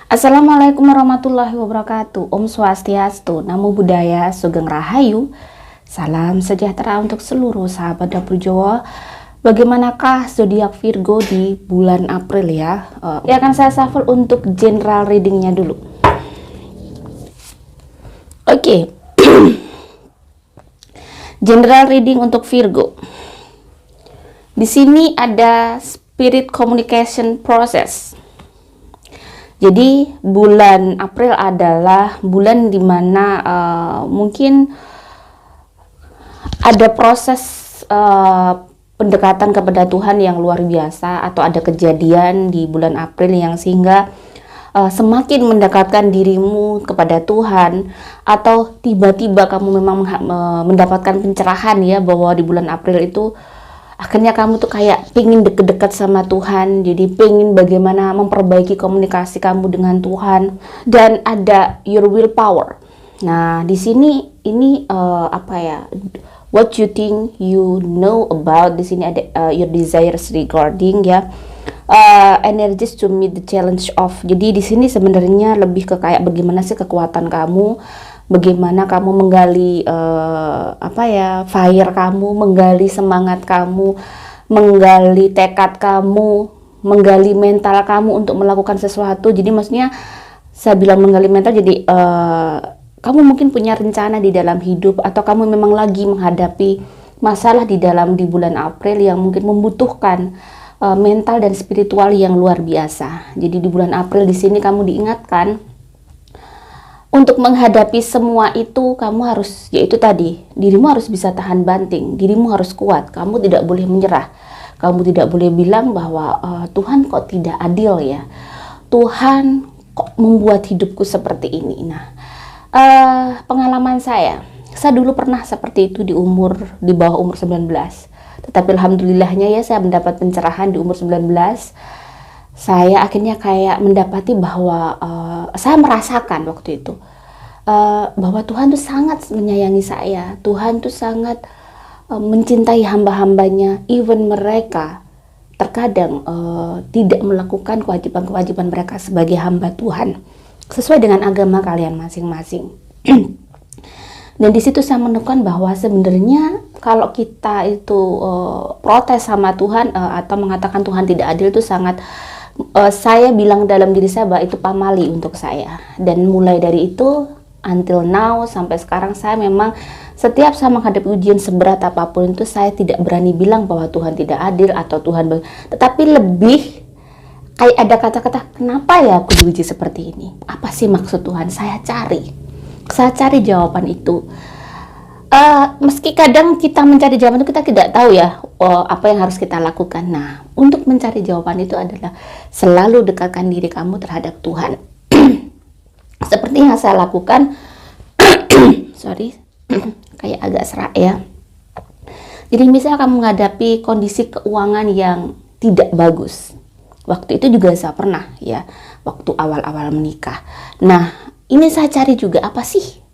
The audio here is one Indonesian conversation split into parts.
Assalamualaikum warahmatullahi wabarakatuh. Om Swastiastu, Namo Buddhaya, Sugeng Rahayu. Salam sejahtera untuk seluruh sahabat dapur Jawa. Bagaimanakah zodiak Virgo di bulan April ya? Akan saya shuffle untuk general readingnya dulu. Oke. General reading untuk Virgo. Di sini ada spirit communication process. Jadi bulan April adalah bulan dimana mungkin ada proses pendekatan kepada Tuhan yang luar biasa, atau ada kejadian di bulan April yang sehingga semakin mendekatkan dirimu kepada Tuhan, atau tiba-tiba kamu memang mendapatkan pencerahan ya, bahwa di bulan April itu akhirnya kamu tuh kayak pengen deket-deket sama Tuhan, jadi pengen bagaimana memperbaiki komunikasi kamu dengan Tuhan, dan ada your willpower. Nah di sini ini what you think you know about. Di sini ada your desires regarding ya, energies to meet the challenge of. Jadi di sini sebenarnya lebih ke kayak bagaimana sih kekuatan kamu, bagaimana kamu menggali fire kamu, menggali semangat kamu, menggali tekad kamu, menggali mental kamu untuk melakukan sesuatu. Jadi maksudnya saya bilang menggali mental, jadi kamu mungkin punya rencana di dalam hidup, atau kamu memang lagi menghadapi masalah di bulan April yang mungkin membutuhkan mental dan spiritual yang luar biasa. Jadi di bulan April di sini kamu diingatkan untuk menghadapi semua itu, kamu harus, yaitu tadi, dirimu harus bisa tahan banting, dirimu harus kuat, kamu tidak boleh menyerah, kamu tidak boleh bilang bahwa Tuhan kok tidak adil ya, Tuhan kok membuat hidupku seperti ini. Nah, pengalaman saya dulu pernah seperti itu di bawah umur 19, tetapi alhamdulillahnya ya saya mendapat pencerahan di umur 19. Saya akhirnya kayak mendapati bahwa saya merasakan waktu itu bahwa Tuhan tuh sangat menyayangi saya, Tuhan tuh sangat mencintai hamba-hambanya, even mereka terkadang tidak melakukan kewajiban-kewajiban mereka sebagai hamba Tuhan sesuai dengan agama kalian masing-masing. Dan di situ saya menemukan bahwa sebenarnya kalau kita itu protes sama Tuhan atau mengatakan Tuhan tidak adil, itu sangat saya bilang dalam diri saya bahwa itu pamali untuk saya. Dan mulai dari itu until now sampai sekarang, saya memang setiap saya menghadapi ujian seberat apapun itu, saya tidak berani bilang bahwa Tuhan tidak adil atau Tuhan, tetapi lebih kayak ada kata-kata, kenapa ya aku diuji seperti ini, apa sih maksud Tuhan. Saya cari jawaban itu. Meski kadang kita mencari jawaban itu kita tidak tahu ya apa yang harus kita lakukan. Nah, untuk mencari jawaban itu adalah selalu dekatkan diri kamu terhadap Tuhan. Seperti yang saya lakukan. Sorry, kayak agak serak ya. Jadi misalnya kamu menghadapi kondisi keuangan yang tidak bagus. Waktu itu juga saya pernah ya, waktu awal-awal menikah. Nah, ini saya cari juga, apa sih?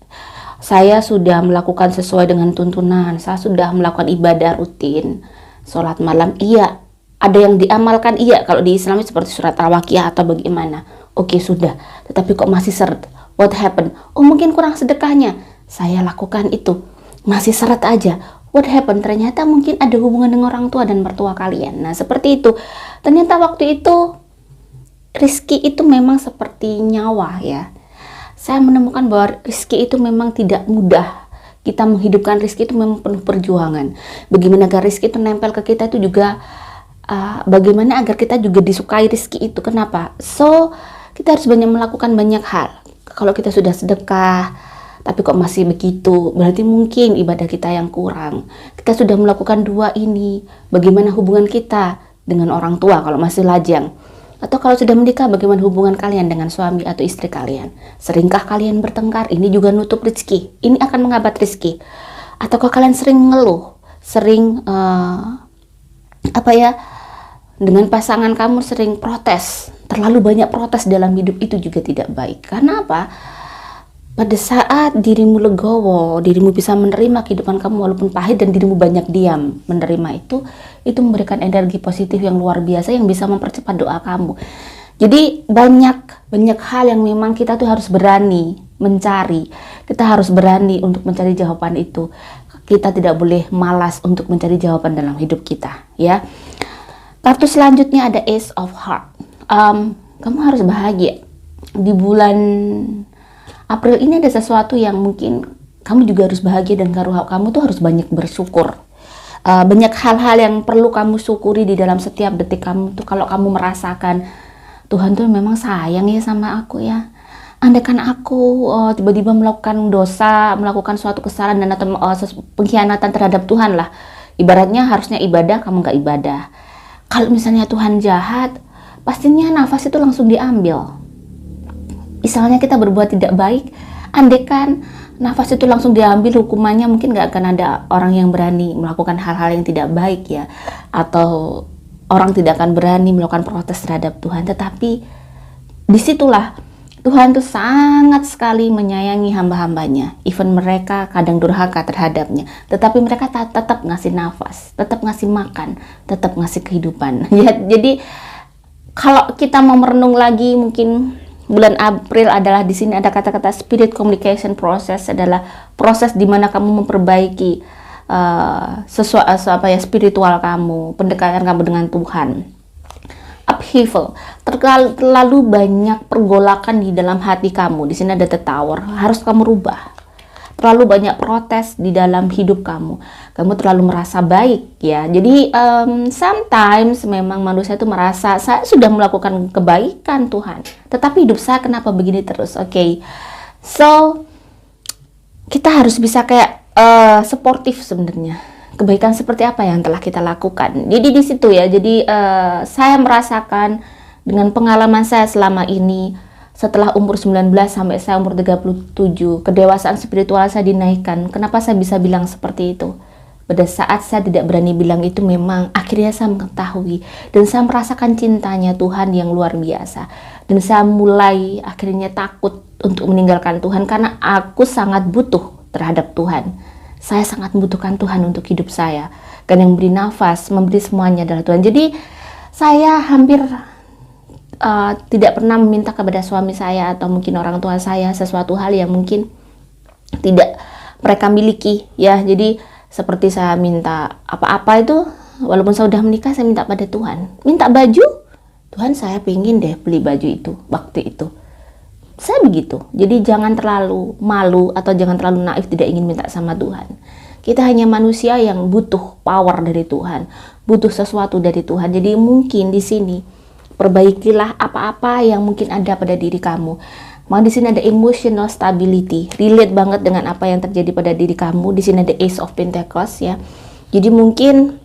Saya sudah melakukan sesuai dengan tuntunan, saya sudah melakukan ibadah rutin, sholat malam, iya. Ada yang diamalkan, iya. Kalau di Islam seperti surat Al-Waqiah atau bagaimana, oke sudah. Tetapi kok masih seret? What happened? Oh mungkin kurang sedekahnya. Saya lakukan itu, masih seret aja. What happened? Ternyata mungkin ada hubungan dengan orang tua dan mertua kalian. Nah seperti itu. Ternyata waktu itu rezeki itu memang seperti nyawa ya. Saya menemukan bahwa rezeki itu memang tidak mudah. Kita menghidupkan rezeki itu memang penuh perjuangan. Bagaimana agar rezeki itu nempel ke kita itu juga bagaimana agar kita juga disukai rezeki itu. Kenapa? So, kita harus melakukan banyak hal. Kalau kita sudah sedekah, tapi kok masih begitu, berarti mungkin ibadah kita yang kurang. Kita sudah melakukan dua ini, bagaimana hubungan kita dengan orang tua kalau masih lajang? Atau kalau sudah menikah, bagaimana hubungan kalian dengan suami atau istri kalian? Seringkah kalian bertengkar? Ini juga nutup rezeki. Ini akan menghambat rezeki. Atau kalau kalian sering ngeluh, sering dengan pasangan kamu sering protes, terlalu banyak protes dalam hidup, itu juga tidak baik. Karena apa? Pada saat dirimu legowo, dirimu bisa menerima kehidupan kamu walaupun pahit, dan dirimu banyak diam menerima itu memberikan energi positif yang luar biasa yang bisa mempercepat doa kamu. Jadi banyak hal yang memang kita tuh harus berani mencari. Kita harus berani untuk mencari jawaban itu. Kita tidak boleh malas untuk mencari jawaban dalam hidup kita, ya. Kartu selanjutnya ada Ace of Heart. Kamu harus bahagia. Di bulan April ini ada sesuatu yang mungkin kamu juga harus bahagia, dan kamu tuh harus banyak bersyukur. Banyak hal-hal yang perlu kamu syukuri di dalam setiap detik kamu tuh. Kalau kamu merasakan Tuhan tuh memang sayang ya sama aku ya. Andaikan aku tiba-tiba melakukan dosa, melakukan suatu kesalahan dan atau pengkhianatan terhadap Tuhan lah. Ibaratnya harusnya ibadah, kamu nggak ibadah. Kalau misalnya Tuhan jahat, pastinya nafas itu langsung diambil. Misalnya kita berbuat tidak baik, andaikan nafas itu langsung diambil, hukumannya mungkin nggak akan ada orang yang berani melakukan hal-hal yang tidak baik ya. Atau orang tidak akan berani melakukan protes terhadap Tuhan. Tetapi disitulah Tuhan tuh sangat sekali menyayangi hamba-hambanya. Even mereka kadang durhaka terhadapnya, tetapi mereka tetap ngasih nafas, tetap ngasih makan, tetap ngasih kehidupan. Ya, jadi kalau kita mau merenung lagi, mungkin bulan April adalah, di sini ada kata-kata spirit communication process, adalah proses di mana kamu memperbaiki spiritual kamu, pendekatan kamu dengan Tuhan. Upheaval, terlalu banyak pergolakan di dalam hati kamu. Di sini ada the tower, harus kamu rubah. Terlalu banyak protes di dalam hidup kamu. Kamu terlalu merasa baik ya. Jadi sometimes memang manusia itu merasa saya sudah melakukan kebaikan Tuhan, tetapi hidup saya kenapa begini terus? Oke. So kita harus bisa kayak sportif sebenarnya. Kebaikan seperti apa yang telah kita lakukan. Jadi di situ ya. Jadi saya merasakan dengan pengalaman saya selama ini, setelah umur 19 sampai saya umur 37, kedewasaan spiritual saya dinaikkan. Kenapa saya bisa bilang seperti itu? Pada saat saya tidak berani bilang itu, memang akhirnya saya mengetahui dan saya merasakan cintanya Tuhan yang luar biasa. Dan saya mulai akhirnya takut untuk meninggalkan Tuhan karena aku sangat butuh terhadap Tuhan. Saya sangat membutuhkan Tuhan untuk hidup saya. Dan yang memberi nafas, memberi semuanya adalah Tuhan. Jadi saya hampir tidak pernah meminta kepada suami saya atau mungkin orang tua saya sesuatu hal yang mungkin tidak mereka miliki ya. Jadi seperti saya minta apa-apa itu, walaupun saya sudah menikah, saya minta pada Tuhan. Minta baju, Tuhan saya pengen deh beli baju itu waktu itu. Saya begitu. Jadi jangan terlalu malu atau jangan terlalu naif tidak ingin minta sama Tuhan. Kita hanya manusia yang butuh power dari Tuhan, butuh sesuatu dari Tuhan. Jadi mungkin di sini perbaikilah apa-apa yang mungkin ada pada diri kamu. Di sini ada emotional stability, relate banget dengan apa yang terjadi pada diri kamu. Di sini ada Ace of Pentacles ya. Jadi mungkin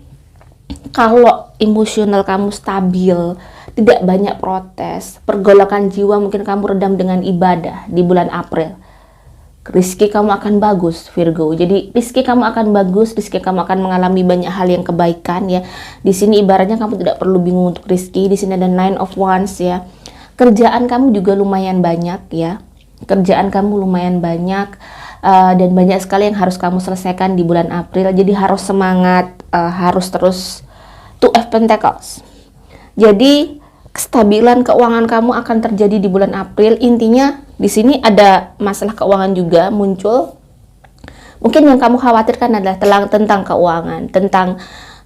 kalau emosional kamu stabil, tidak banyak protes, pergolakan jiwa mungkin kamu redam dengan ibadah di bulan April. Rezeki kamu akan bagus, Virgo. Jadi rezeki kamu akan bagus, rezeki kamu akan mengalami banyak hal yang kebaikan ya. Di sini ibaratnya kamu tidak perlu bingung untuk rezeki. Di sini ada Nine of Wands ya. Kerjaan kamu juga lumayan banyak ya. Kerjaan kamu lumayan banyak dan banyak sekali yang harus kamu selesaikan di bulan April. Jadi harus semangat, harus terus. Two of Pentacles. Jadi kestabilan keuangan kamu akan terjadi di bulan April. Intinya di sini ada masalah keuangan juga muncul. Mungkin yang kamu khawatirkan adalah tentang keuangan,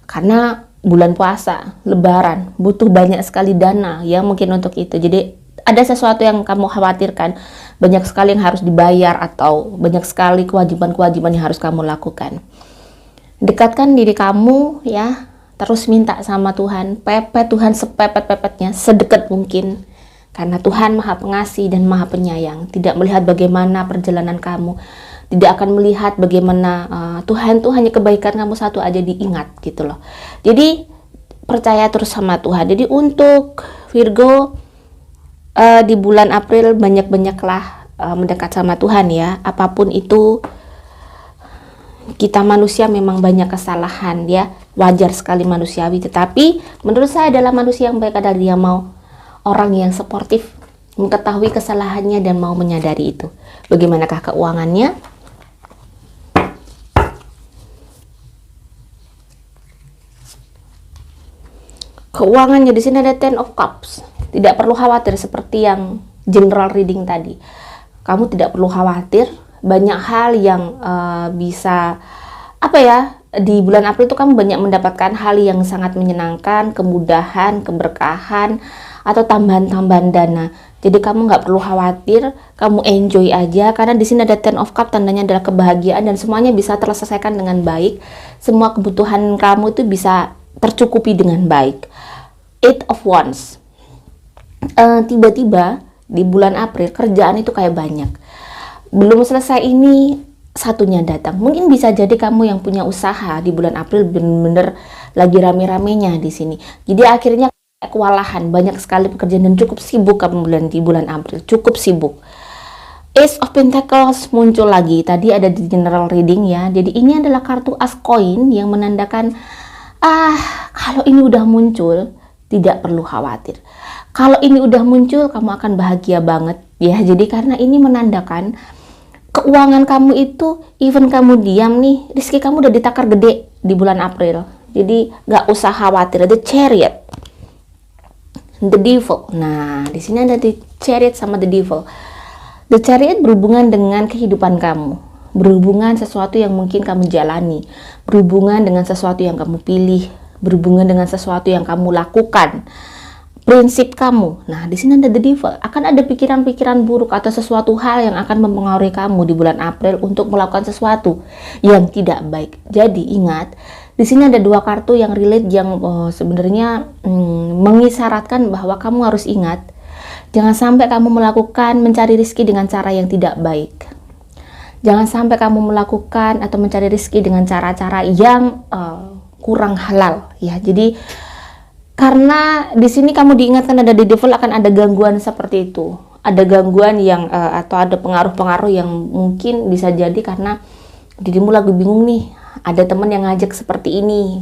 karena bulan puasa, lebaran, butuh banyak sekali dana yang mungkin untuk itu. Jadi ada sesuatu yang kamu khawatirkan, banyak sekali yang harus dibayar atau banyak sekali kewajiban-kewajiban yang harus kamu lakukan. Dekatkan diri kamu ya. Terus minta sama Tuhan, pepet Tuhan sepepet-pepetnya, sedekat mungkin. Karena Tuhan Maha Pengasih dan Maha Penyayang, tidak melihat bagaimana perjalanan kamu, tidak akan melihat bagaimana Tuhan tuh hanya kebaikan kamu satu aja diingat gitu loh. Jadi percaya terus sama Tuhan. Jadi untuk Virgo di bulan April banyak-banyaklah mendekat sama Tuhan ya. Apapun itu, kita manusia memang banyak kesalahan ya, wajar sekali manusiawi, tetapi menurut saya adalah manusia yang baik adalah dia mau orang yang sportif, mengetahui kesalahannya dan mau menyadari itu. Bagaimanakah keuangannya? Keuangannya di sini ada Ten of Cups. Tidak perlu khawatir seperti yang general reading tadi. Kamu tidak perlu khawatir, banyak hal yang bisa di bulan April itu kamu banyak mendapatkan hal yang sangat menyenangkan, kemudahan, keberkahan, atau tambahan-tambahan dana. Jadi kamu nggak perlu khawatir, kamu enjoy aja, karena di sini ada Ten of Cups, tandanya adalah kebahagiaan dan semuanya bisa terselesaikan dengan baik. Semua kebutuhan kamu itu bisa tercukupi dengan baik. Eight of Wands. Tiba-tiba di bulan April kerjaan itu kayak banyak. Belum selesai ini satunya datang. Mungkin bisa jadi kamu yang punya usaha di bulan April bener-bener lagi rame-ramenya di sini. Jadi akhirnya kewalahan, banyak sekali pekerjaan dan cukup sibuk kamu di bulan April, cukup sibuk. Ace of Pentacles muncul lagi, tadi ada di general reading ya. Jadi ini adalah kartu as koin yang menandakan kalau ini udah muncul tidak perlu khawatir. Kalau ini udah muncul kamu akan bahagia banget ya. Jadi karena ini menandakan keuangan kamu itu, even kamu diam nih, rezeki kamu udah ditakar gede di bulan April. Jadi gak usah khawatir. Ada Chariot, The Devil. Nah, di sini ada The Chariot sama The Devil. The Chariot berhubungan dengan kehidupan kamu, berhubungan sesuatu yang mungkin kamu jalani, berhubungan dengan sesuatu yang kamu pilih, berhubungan dengan sesuatu yang kamu lakukan, prinsip kamu. Nah, di sini ada The Devil. Akan ada pikiran-pikiran buruk atau sesuatu hal yang akan mempengaruhi kamu di bulan April untuk melakukan sesuatu yang tidak baik. Jadi ingat, di sini ada dua kartu yang relate yang sebenarnya mengisyaratkan bahwa kamu harus ingat, jangan sampai kamu melakukan mencari rezeki dengan cara yang tidak baik. Jangan sampai kamu melakukan atau mencari rezeki dengan cara-cara yang kurang halal ya. Jadi karena di sini kamu diingatkan ada The Devil, akan ada gangguan seperti itu. Ada gangguan yang atau ada pengaruh-pengaruh yang mungkin bisa jadi karena dirimu lagi bingung nih. Ada teman yang ngajak seperti ini.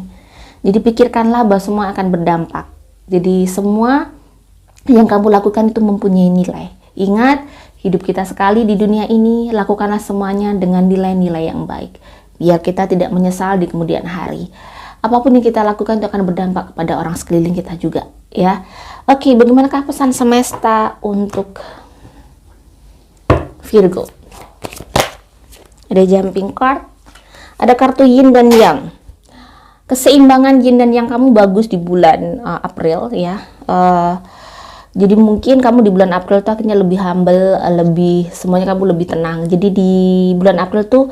Jadi pikirkanlah bahwa semua akan berdampak. Jadi semua yang kamu lakukan itu mempunyai nilai. Ingat, hidup kita sekali di dunia ini, lakukanlah semuanya dengan nilai-nilai yang baik. Biar kita tidak menyesal di kemudian hari. Apapun yang kita lakukan itu akan berdampak kepada orang sekeliling kita juga, ya. Oke, bagaimanakah pesan semesta untuk Virgo? Ada jumping card, ada kartu yin dan yang. Keseimbangan yin dan yang kamu bagus di bulan April, ya. Jadi mungkin kamu di bulan April tuh akhirnya lebih humble, semuanya kamu lebih tenang. Jadi di bulan April tuh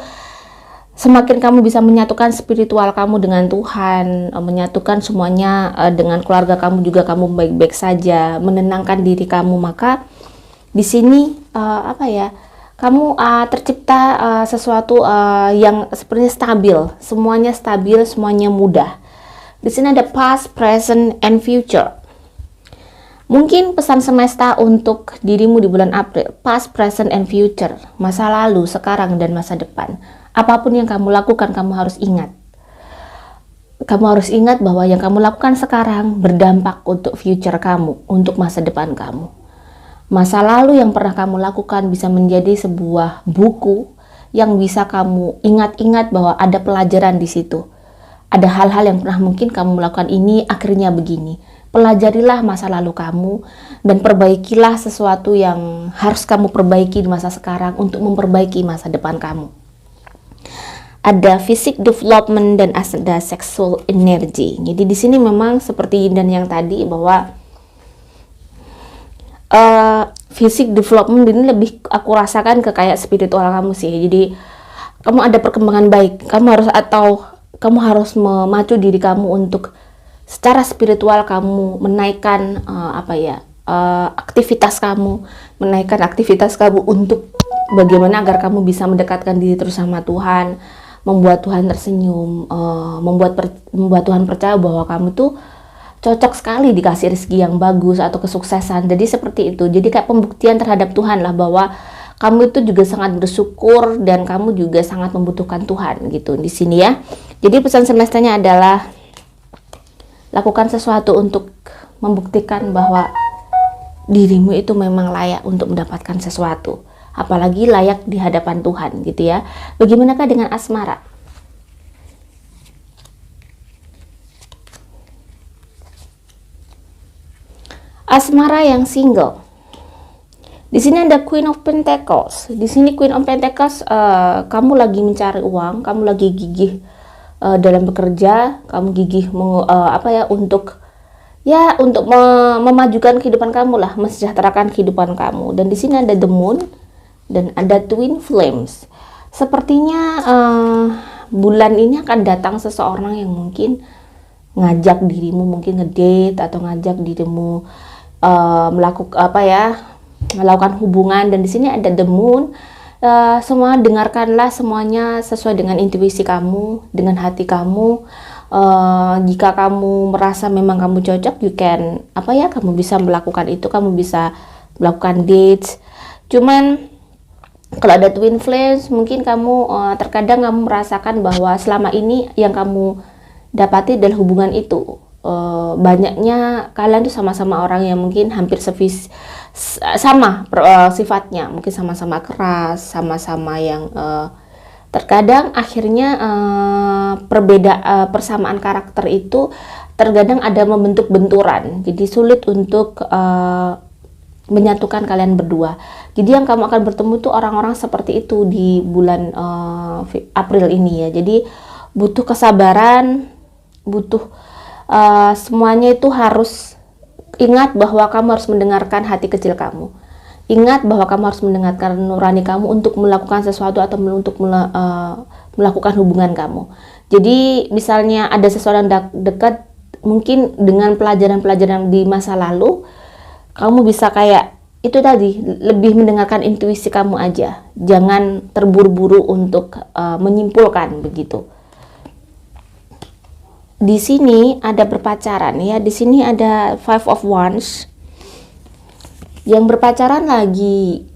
semakin kamu bisa menyatukan spiritual kamu dengan Tuhan, menyatukan semuanya dengan keluarga kamu juga, kamu baik-baik saja, menenangkan diri kamu, maka di sini kamu tercipta sesuatu yang sepertinya stabil, semuanya mudah. Di sini ada past, present, and future. Mungkin pesan semesta untuk dirimu di bulan April, past, present, and future, masa lalu, sekarang, dan masa depan. Apapun yang kamu lakukan, kamu harus ingat. Kamu harus ingat bahwa yang kamu lakukan sekarang berdampak untuk future kamu, untuk masa depan kamu. Masa lalu yang pernah kamu lakukan bisa menjadi sebuah buku yang bisa kamu ingat-ingat bahwa ada pelajaran di situ. Ada hal-hal yang pernah mungkin kamu melakukan ini, akhirnya begini. Pelajarilah masa lalu kamu dan perbaikilah sesuatu yang harus kamu perbaiki di masa sekarang untuk memperbaiki masa depan kamu. Ada fisik development dan ada sexual energy. Jadi di sini memang seperti yin dan yang tadi bahwa fisik development ini lebih aku rasakan ke kayak spiritual kamu sih. Jadi kamu ada perkembangan baik. Kamu harus memacu diri kamu untuk secara spiritual kamu menaikkan aktivitas kamu, untuk bagaimana agar kamu bisa mendekatkan diri terus sama Tuhan, membuat Tuhan tersenyum, membuat Tuhan percaya bahwa kamu tuh cocok sekali dikasih rezeki yang bagus atau kesuksesan. Jadi seperti itu. Jadi kayak pembuktian terhadap Tuhan lah bahwa kamu itu juga sangat bersyukur dan kamu juga sangat membutuhkan Tuhan gitu di sini ya. Jadi pesan semestanya adalah lakukan sesuatu untuk membuktikan bahwa dirimu itu memang layak untuk mendapatkan sesuatu. Apalagi layak di hadapan Tuhan gitu ya. Bagaimanakah dengan asmara? Asmara yang single. Di sini ada Queen of Pentacles. Di sini Queen of Pentacles, kamu lagi mencari uang, kamu lagi gigih dalam bekerja, kamu gigih untuk memajukan kehidupan kamu lah, mensejahterakan kehidupan kamu. Dan di sini ada The Moon dan ada Twin Flames. Sepertinya bulan ini akan datang seseorang yang mungkin ngajak dirimu mungkin ngedate atau ngajak dirimu melakukan hubungan. Dan di sini ada The Moon. Semua dengarkanlah semuanya sesuai dengan intuisi kamu, dengan hati kamu. Jika kamu merasa memang kamu cocok, kamu bisa melakukan itu, kamu bisa melakukan dates. Cuman kalau ada Twin Flames, mungkin kamu terkadang kamu merasakan bahwa selama ini yang kamu dapati dalam hubungan itu banyaknya kalian tuh sama-sama orang yang mungkin hampir sama sifatnya, mungkin sama-sama keras, sama-sama yang terkadang akhirnya persamaan karakter itu terkadang ada membentuk benturan, jadi sulit untuk menyatukan kalian berdua. Jadi yang kamu akan bertemu tuh orang-orang seperti itu di bulan April ini ya. Jadi butuh kesabaran, butuh semuanya itu harus ingat bahwa kamu harus mendengarkan hati kecil kamu. Ingat bahwa kamu harus mendengarkan nurani kamu untuk melakukan sesuatu atau untuk melakukan hubungan kamu. Jadi misalnya ada seseorang dekat, mungkin dengan pelajaran-pelajaran di masa lalu, kamu bisa kayak itu tadi, lebih mendengarkan intuisi kamu aja. Jangan terburu-buru untuk menyimpulkan begitu. Di sini ada berpacaran ya. Di sini ada Five of Wands. Yang berpacaran lagi.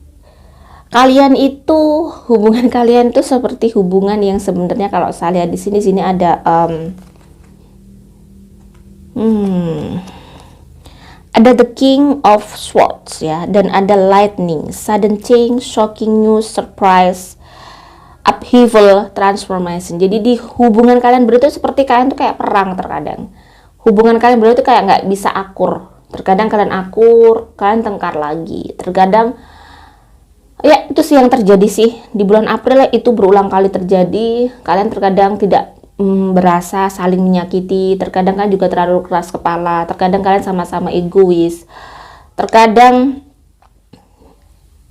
Hubungan kalian itu seperti hubungan yang sebenarnya kalau saya lihat di sini ada ada the King of Swords ya, dan ada Lightning, sudden change, shocking news, surprise, upheaval, transformation. Jadi di hubungan kalian berdua itu seperti kalian tuh kayak perang terkadang. Hubungan kalian berdua itu kayak nggak bisa akur. Terkadang kalian akur, kalian tengkar lagi. Terkadang ya itu sih yang terjadi sih di bulan April, itu berulang kali terjadi. Kalian terkadang tidak berasa saling menyakiti. Terkadang kan juga terlalu keras kepala. Terkadang kalian sama-sama egois. Terkadang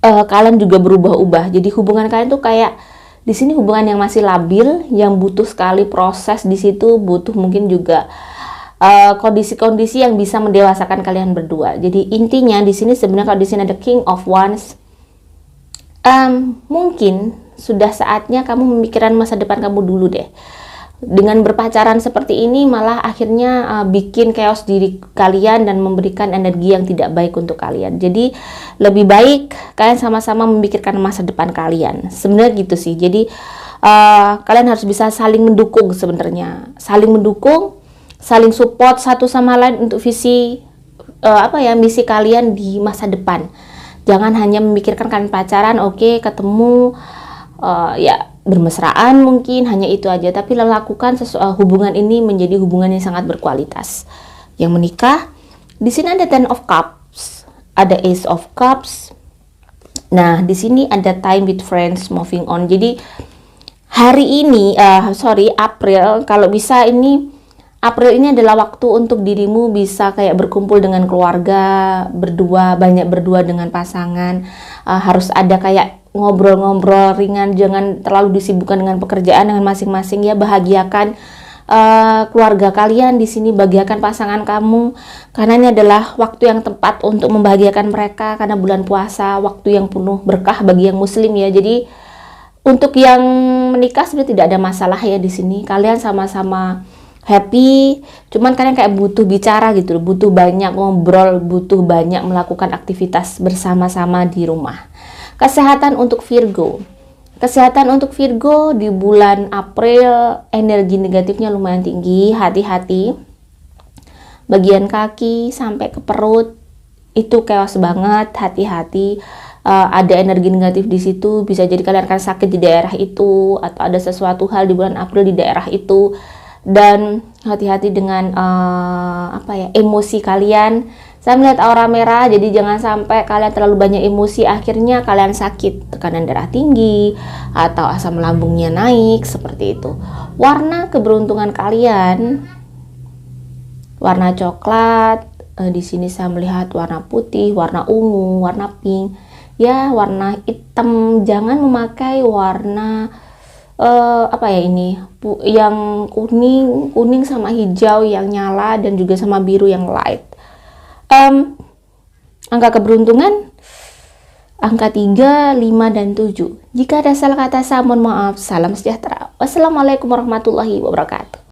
kalian juga berubah-ubah. Jadi hubungan kalian tuh kayak di sini hubungan yang masih labil, yang butuh sekali proses di situ, butuh mungkin juga kondisi-kondisi yang bisa mendewasakan kalian berdua. Jadi intinya di sini sebenarnya kalau di sini ada King of Wands, mungkin sudah saatnya kamu memikirkan masa depan kamu dulu deh. Dengan berpacaran seperti ini malah akhirnya bikin chaos diri kalian dan memberikan energi yang tidak baik untuk kalian. Jadi lebih baik kalian sama-sama memikirkan masa depan kalian. Sebenarnya gitu sih. Jadi kalian harus bisa saling mendukung sebenarnya. Saling mendukung, saling support satu sama lain untuk misi kalian di masa depan. Jangan hanya memikirkan kalian pacaran, oke, ketemu bermesraan mungkin hanya itu aja, tapi lakukan hubungan ini menjadi hubungan yang sangat berkualitas. Yang menikah, di sini ada Ten of Cups, ada Ace of Cups. Nah, di sini ada Time with Friends, Moving On. Jadi hari ini, April, kalau bisa April ini adalah waktu untuk dirimu bisa kayak berkumpul dengan keluarga, banyak berdua dengan pasangan. Harus ada kayak ngobrol-ngobrol ringan, jangan terlalu disibukkan dengan pekerjaan dengan masing-masing ya. Bahagiakan keluarga kalian di sini, bahagiakan pasangan kamu, karena ini adalah waktu yang tepat untuk membahagiakan mereka, karena bulan puasa waktu yang penuh berkah bagi yang muslim ya. Jadi untuk yang menikah sebenarnya tidak ada masalah ya di sini. Kalian sama-sama happy, cuman kalian kayak butuh bicara gitu, butuh banyak ngobrol, butuh banyak melakukan aktivitas bersama-sama di rumah. Kesehatan untuk Virgo. Kesehatan untuk Virgo di bulan April, energi negatifnya lumayan tinggi, hati-hati. Bagian kaki sampai ke perut itu chaos banget, hati-hati. Ada energi negatif di situ, bisa jadi kalian akan sakit di daerah itu, atau ada sesuatu hal di bulan April di daerah itu. Dan hati-hati dengan emosi kalian. Saya melihat aura merah, jadi jangan sampai kalian terlalu banyak emosi, akhirnya kalian sakit, tekanan darah tinggi, atau asam lambungnya naik, seperti itu. Warna keberuntungan kalian, warna coklat, di sini saya melihat warna putih, warna ungu, warna pink, ya warna hitam. Jangan memakai warna apa ya ini, yang kuning sama hijau yang nyala, dan juga sama biru yang light. Angka keberuntungan angka 3, 5, dan 7. Jika ada salah kata saya mohon maaf. Salam sejahtera. Wassalamualaikum warahmatullahi wabarakatuh.